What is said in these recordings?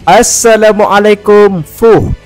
Assalamualaikum.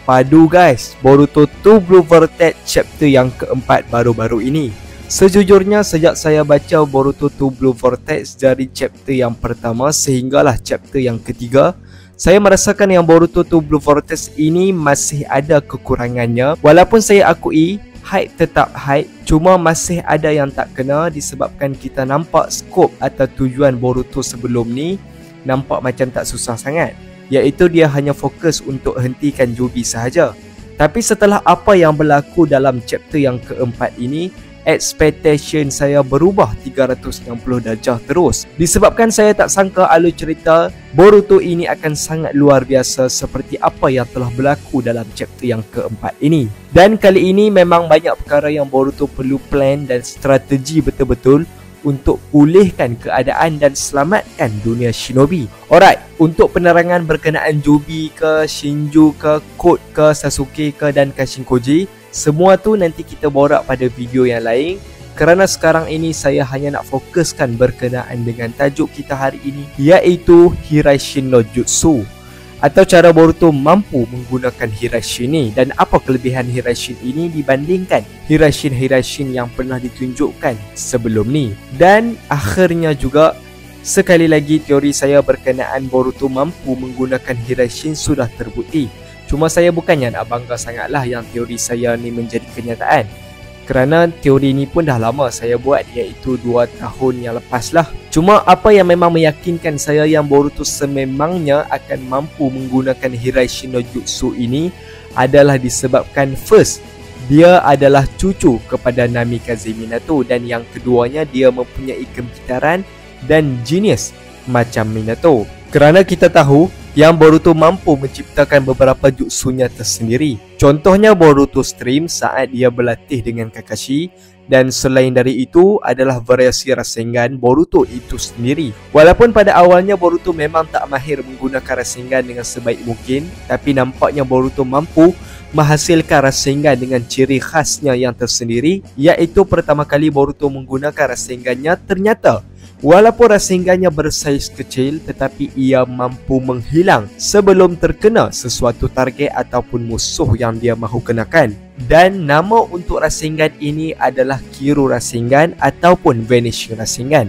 Padu guys, Boruto 2 Blue Vortex chapter yang keempat baru-baru ini. Sejujurnya sejak saya baca Boruto 2 Blue Vortex dari chapter yang pertama sehinggalah chapter yang ketiga, saya merasakan yang Boruto 2 Blue Vortex ini masih ada kekurangannya. Walaupun saya akui hype tetap hype, cuma masih ada yang tak kena disebabkan kita nampak skop atau tujuan Boruto sebelum ni nampak macam tak susah sangat, iaitu dia hanya fokus untuk hentikan Joby sahaja. Tapi setelah apa yang berlaku dalam chapter yang keempat ini, expectation saya berubah 360 darjah terus. Disebabkan saya tak sangka alur cerita Boruto ini akan sangat luar biasa seperti apa yang telah berlaku dalam chapter yang keempat ini. Dan kali ini memang banyak perkara yang Boruto perlu plan dan strategi betul-betul untuk pulihkan keadaan dan selamatkan dunia shinobi. Alright, untuk penerangan berkenaan Joby ke, Shinju ke, Code ke, Sasuke ke dan Kashinkoji, semua tu nanti kita borak pada video yang lain. Kerana sekarang ini saya hanya nak fokuskan berkenaan dengan tajuk kita hari ini, iaitu Hiraishin no Jutsu, atau cara Boruto mampu menggunakan Hiraishin ni, dan apa kelebihan Hiraishin ini dibandingkan Hiraishin yang pernah ditunjukkan sebelum ni. Dan akhirnya juga sekali lagi teori saya berkenaan Boruto mampu menggunakan Hiraishin sudah terbukti. Cuma saya bukannya nak bangga sangatlah yang teori saya ni menjadi kenyataan, kerana teori ni pun dah lama saya buat, iaitu 2 tahun yang lepas lah. Cuma apa yang memang meyakinkan saya yang Boruto sememangnya akan mampu menggunakan Hiraishin no Jutsu ini adalah disebabkan first, dia adalah cucu kepada Namikaze Minato, dan yang keduanya dia mempunyai kepintaran dan genius macam Minato. Kerana kita tahu yang Boruto mampu menciptakan beberapa jutsunya tersendiri. Contohnya Boruto Stream saat dia berlatih dengan Kakashi, dan selain dari itu adalah variasi Rasengan Boruto itu sendiri. Walaupun pada awalnya Boruto memang tak mahir menggunakan Rasengan dengan sebaik mungkin, tapi nampaknya Boruto mampu menghasilkan Rasengan dengan ciri khasnya yang tersendiri, iaitu pertama kali Boruto menggunakan Rasengannya ternyata walaupun Rasengannya bersaiz kecil, tetapi ia mampu menghilang sebelum terkena sesuatu target ataupun musuh yang dia mahu kenakan. Dan nama untuk Rasengan ini adalah Kiru Rasengan ataupun Vanishing Rasengan.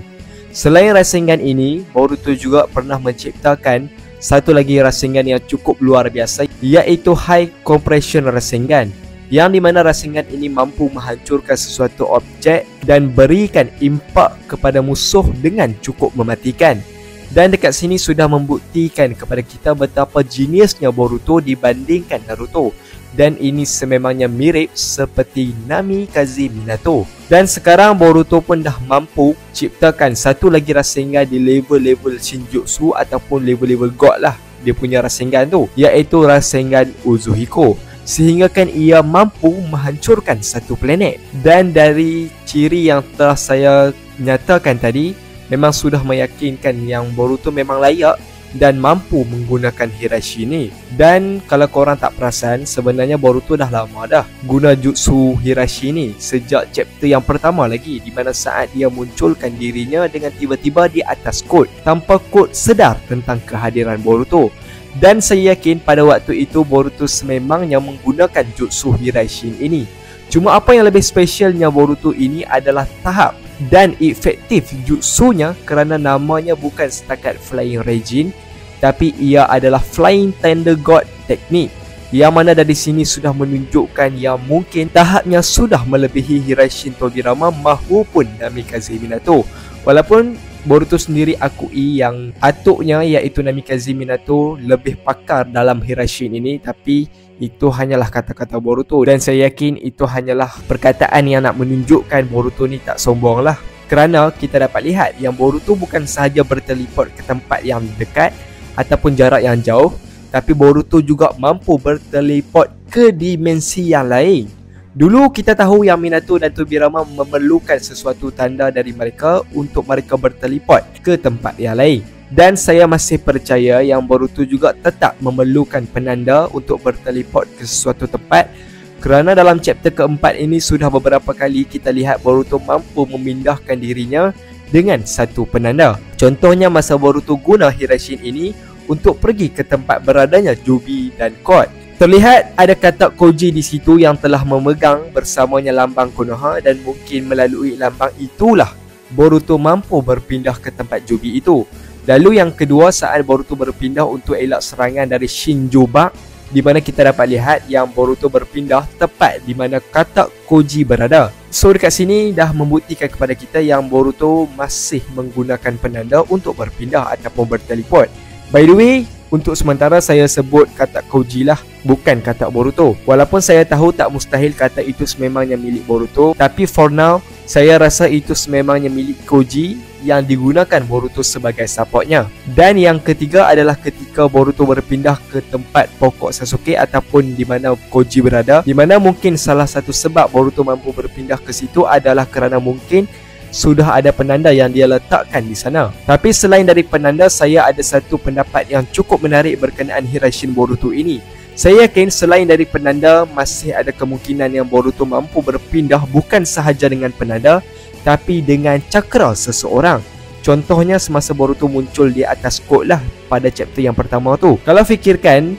Selain Rasengan ini, Boruto juga pernah menciptakan satu lagi Rasengan yang cukup luar biasa, iaitu High Compression Rasengan, yang dimana Rasengan ini mampu menghancurkan sesuatu objek dan berikan impak kepada musuh dengan cukup mematikan. Dan dekat sini sudah membuktikan kepada kita betapa geniusnya Boruto dibandingkan Naruto, dan ini sememangnya mirip seperti Namikaze Minato. Dan sekarang Boruto pun dah mampu ciptakan satu lagi Rasengan di level-level Shinjutsu ataupun level-level God lah dia punya Rasengan tu, iaitu Rasengan Uzuhiko, sehingga kan ia mampu menghancurkan satu planet. Dan dari ciri yang telah saya nyatakan tadi, memang sudah meyakinkan yang Boruto memang layak dan mampu menggunakan Hiraishin ni. Dan kalau korang tak perasan, sebenarnya Boruto dah lama dah guna jutsu Hiraishin ni sejak chapter yang pertama lagi, di mana saat dia munculkan dirinya dengan tiba-tiba di atas Code tanpa Code sedar tentang kehadiran Boruto. Dan saya yakin pada waktu itu Boruto sememangnya menggunakan jutsu Hiraishin ini. Cuma apa yang lebih spesialnya Boruto ini adalah tahap dan efektif jutsunya, kerana namanya bukan setakat Flying Regin, tapi ia adalah Flying Thunder God Technique, yang mana dari sini sudah menunjukkan yang mungkin tahapnya sudah melebihi Hiraishin Tobirama mahupun Namikaze Minato. Walaupun Boruto sendiri akui yang atuknya iaitu Namikaze Minato lebih pakar dalam Hiraishin ini, tapi itu hanyalah kata-kata Boruto, dan saya yakin itu hanyalah perkataan yang nak menunjukkan Boruto ni tak sombong lah. Kerana kita dapat lihat yang Boruto bukan sahaja berteleport ke tempat yang dekat ataupun jarak yang jauh, tapi Boruto juga mampu berteleport ke dimensi yang lain. Dulu kita tahu yang Minato dan Tobirama memerlukan sesuatu tanda dari mereka untuk mereka berteleport ke tempat yang lain. Dan saya masih percaya yang Boruto juga tetap memerlukan penanda untuk berteleport ke sesuatu tempat, kerana dalam chapter keempat ini sudah beberapa kali kita lihat Boruto mampu memindahkan dirinya dengan satu penanda. Contohnya masa Boruto guna Hiraishin ini untuk pergi ke tempat beradanya Jubi dan Code. Terlihat ada katak Koji di situ yang telah memegang bersamanya lambang Konoha, dan mungkin melalui lambang itulah Boruto mampu berpindah ke tempat Jubi itu. Lalu yang kedua, saat Boruto berpindah untuk elak serangan dari Shinjobak, di mana kita dapat lihat yang Boruto berpindah tepat di mana katak Koji berada. So dekat sini dah membuktikan kepada kita yang Boruto masih menggunakan penanda untuk berpindah ataupun berteleport. By the way, untuk sementara saya sebut katak Koji lah, bukan katak Boruto. Walaupun saya tahu tak mustahil katak itu sememangnya milik Boruto, tapi for now, saya rasa itu sememangnya milik Koji yang digunakan Boruto sebagai supportnya. Dan yang ketiga adalah ketika Boruto berpindah ke tempat pokok Sasuke ataupun di mana Koji berada, di mana mungkin salah satu sebab Boruto mampu berpindah ke situ adalah kerana mungkin sudah ada penanda yang dia letakkan di sana. Tapi selain dari penanda, saya ada satu pendapat yang cukup menarik berkenaan Hiraishin Boruto ini. Saya yakin selain dari penanda, masih ada kemungkinan yang Boruto mampu berpindah bukan sahaja dengan penanda, tapi dengan cakra seseorang. Contohnya semasa Boruto muncul di atas Code lah pada chapter yang pertama tu. Kalau fikirkan,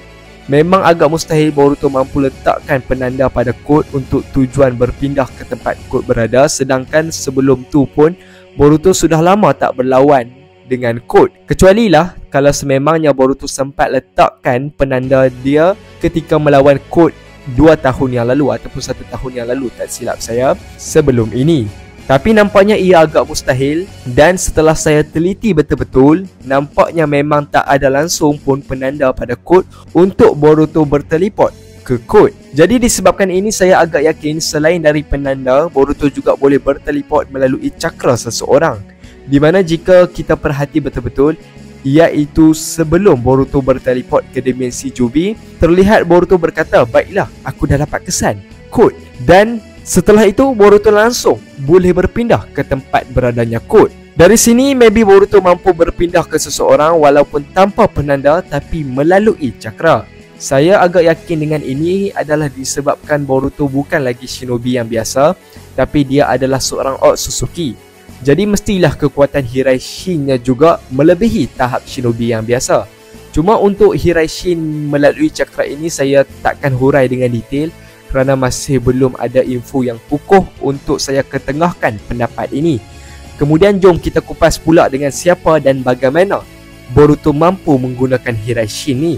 memang agak mustahil Boruto mampu letakkan penanda pada Code untuk tujuan berpindah ke tempat Code berada, sedangkan sebelum tu pun Boruto sudah lama tak berlawan dengan Code. Kecuali lah kalau sememangnya Boruto sempat letakkan penanda dia ketika melawan Code 2 tahun yang lalu ataupun 1 tahun yang lalu, tak silap saya, sebelum ini. Tapi nampaknya ia agak mustahil, dan setelah saya teliti betul-betul, nampaknya memang tak ada langsung pun penanda pada Code untuk Boruto berteleport ke Code. Jadi disebabkan ini, saya agak yakin selain dari penanda, Boruto juga boleh berteleport melalui cakra seseorang. Di mana jika kita perhati betul-betul, iaitu sebelum Boruto berteleport ke dimensi Jubi, terlihat Boruto berkata, "Baiklah, aku dah dapat kesan Code." Dan setelah itu Boruto langsung boleh berpindah ke tempat beradanya Code. Dari sini maybe Boruto mampu berpindah ke seseorang walaupun tanpa penanda tapi melalui cakra. Saya agak yakin dengan ini adalah disebabkan Boruto bukan lagi shinobi yang biasa, tapi dia adalah seorang Otsutsuki. Jadi mestilah kekuatan Hiraishin-nya juga melebihi tahap shinobi yang biasa. Cuma untuk Hiraishin melalui cakra ini saya takkan hurai dengan detail kerana masih belum ada info yang kukuh untuk saya ketengahkan pendapat ini. Kemudian jom kita kupas pula dengan siapa dan bagaimana Boruto mampu menggunakan Hiraishin ni.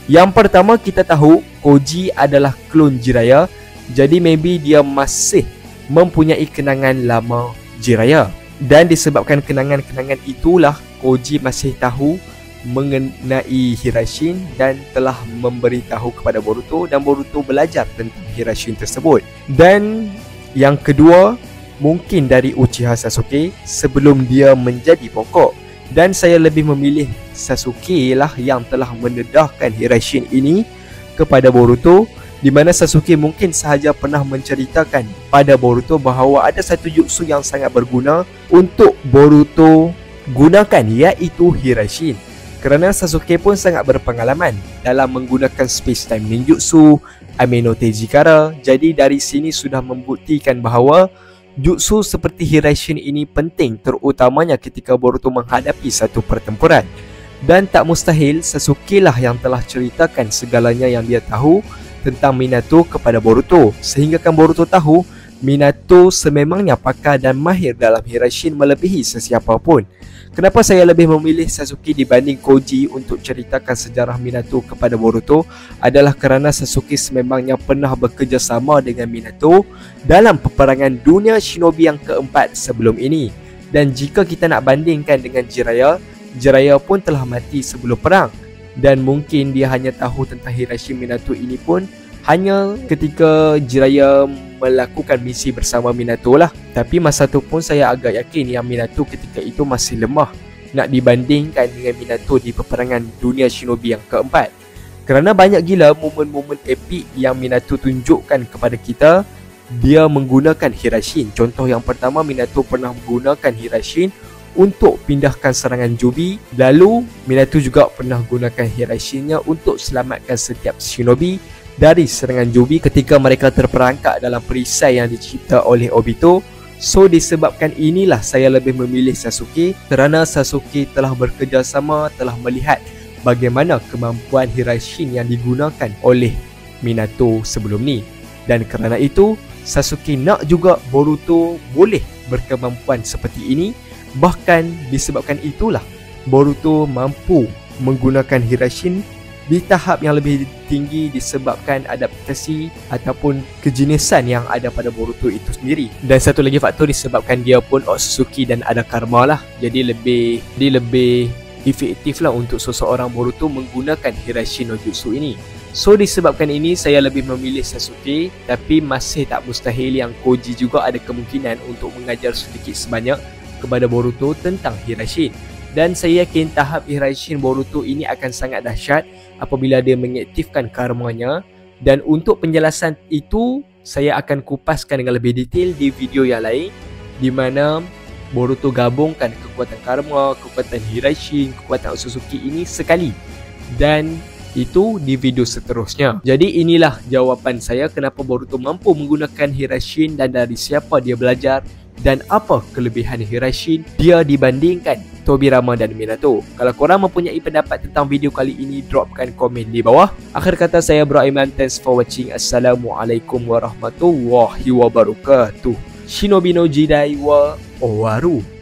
Yang pertama, kita tahu Koji adalah klon Jiraiya, jadi maybe dia masih mempunyai kenangan lama Jiraiya. Dan disebabkan kenangan-kenangan itulah Koji masih tahu mengenai Hiraishin dan telah memberitahu kepada Boruto, dan Boruto belajar tentang Hiraishin tersebut. Dan yang kedua, mungkin dari Uchiha Sasuke sebelum dia menjadi pokok. Dan saya lebih memilih Sasuke lah yang telah mendedahkan Hiraishin ini kepada Boruto, di mana Sasuke mungkin sahaja pernah menceritakan pada Boruto bahawa ada satu jutsu yang sangat berguna untuk Boruto gunakan, iaitu Hiraishin. Kerana Sasuke pun sangat berpengalaman dalam menggunakan space time ninjutsu, Ameno Tejikara. Jadi dari sini sudah membuktikan bahawa jutsu seperti Hiraishin ini penting, terutamanya ketika Boruto menghadapi satu pertempuran. Dan tak mustahil Sasuke lah yang telah ceritakan segalanya yang dia tahu tentang Minato kepada Boruto, sehingga kan Boruto tahu Minato sememangnya pakar dan mahir dalam Hiraishin melebihi sesiapa pun. Kenapa saya lebih memilih Sasuke dibanding Koji untuk ceritakan sejarah Minato kepada Boruto adalah kerana Sasuke sememangnya pernah bekerjasama dengan Minato dalam peperangan dunia shinobi yang keempat sebelum ini. Dan jika kita nak bandingkan dengan Jiraiya, Jiraiya pun telah mati sebelum perang, dan mungkin dia hanya tahu tentang Hiraishin Minato ini pun hanya ketika Jiraiya melakukan misi bersama Minato lah. Tapi masa tu pun saya agak yakin yang Minato ketika itu masih lemah nak dibandingkan dengan Minato di peperangan dunia shinobi yang keempat. Kerana banyak gila momen-momen epik yang Minato tunjukkan kepada kita, dia menggunakan Hiraishin. Contoh yang pertama, Minato pernah menggunakan Hiraishin untuk pindahkan serangan Jubi. Lalu Minato juga pernah gunakan Hiraishin-nya untuk selamatkan setiap shinobi dari serangan Jubi ketika mereka terperangkap dalam perisai yang dicipta oleh Obito. So disebabkan inilah saya lebih memilih Sasuke, kerana Sasuke telah bekerjasama, telah melihat bagaimana kemampuan Hiraishin yang digunakan oleh Minato sebelum ni. Dan kerana itu, Sasuke nak juga Boruto boleh berkemampuan seperti ini. Bahkan disebabkan itulah Boruto mampu menggunakan Hiraishin di tahap yang lebih tinggi disebabkan adaptasi ataupun kejenisan yang ada pada Boruto itu sendiri. Dan satu lagi faktor disebabkan dia pun Otsutsuki dan ada karma lah. Jadi lebih efektif lah untuk seseorang Boruto menggunakan Hiraishin no Jutsu ini. So disebabkan ini saya lebih memilih Sasuke, tapi masih tak mustahil yang Koji juga ada kemungkinan untuk mengajar sedikit sebanyak kepada Boruto tentang Hiraishin. Dan saya yakin tahap Hiraishin Boruto ini akan sangat dahsyat apabila dia mengaktifkan karmanya. Dan untuk penjelasan itu saya akan kupaskan dengan lebih detail di video yang lain, di mana Boruto gabungkan kekuatan karma, kekuatan Hiraishin, kekuatan Otsutsuki ini sekali. Dan itu di video seterusnya. Jadi inilah jawapan saya kenapa Boruto mampu menggunakan Hiraishin dan dari siapa dia belajar dan apa kelebihan Hiraishin dia dibandingkan Tobirama dan Minato. Kalau korang mempunyai pendapat tentang video kali ini, dropkan komen di bawah. Akhir kata saya Bro Aiman, thanks for watching. Assalamualaikum warahmatullahi wabarakatuh. Shinobi no Jidai wa Owaru.